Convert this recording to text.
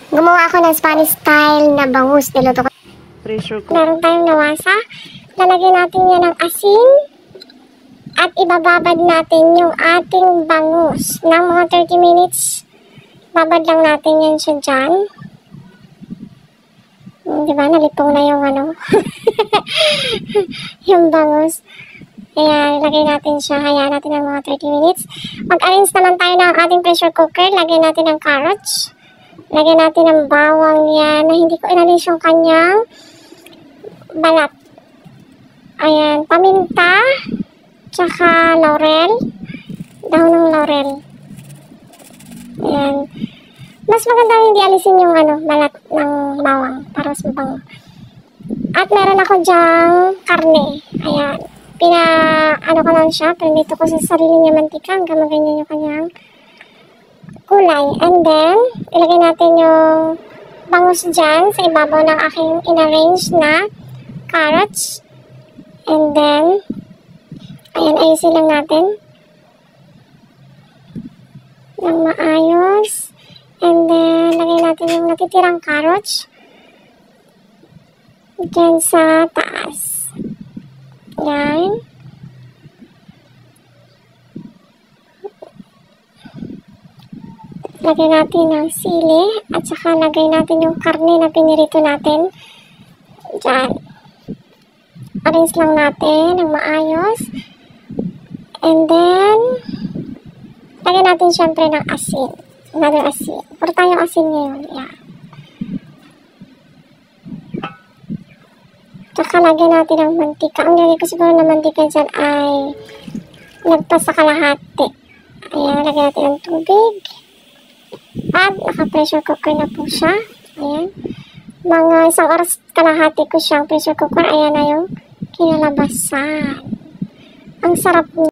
Gumawa ako ng Spanish style na bangus. Niluto ko. Pressure cooker. Meron tayong nawasa. Lalagyan natin yan ng asin. At ibababad natin yung ating bangus. Ng mga 30 minutes. Babad lang natin yan siya dyan. Diba? Nalipong na yung ano. yung bangus. Kaya lagay natin siya. Hayaan natin ng mga 30 minutes. Mag-arrange naman tayo ng ating pressure cooker. Lagyan natin ng carrots. Lagyan natin ng bawang yan na hindi ko inalis yung kanyang balat. Ayan, paminta, tsaka laurel, dahon ng laurel. Ayan. Mas maganda hindi alisin yung balat ng bawang para mas mabango. At meron ako dyang karne. Ayan. Ko lang siya, pinito ko sa sarili niya mantika hanggang maganyan yung kanyang kulay. And then, ilagay natin yung bangus dyan sa ibabaw ng aking inarrange na carrots. And then, ayan, ayusin lang natin ng maayos. And then, lagay natin yung natitirang carrots dyan sa taas. Yan. Lagay natin ng sili at saka lagay natin yung karne na pinirito natin dyan. Arrange lang natin ng maayos. And then, lagay natin syempre ng asin. Another asin. Puro tayong asin ngayon. Yeah. Tsaka lagyan natin ng mantika. Ang lagay ko siguro ng mantika dyan ay nagpas sa kalahati. Ayan, lagyan natin ng tubig. At naka-pressure cooker na po siya. Ayan. Mga 1 oras kalahati ko siyang pressure cooker. Ayan na yung kinalabasan. Ang sarap niya.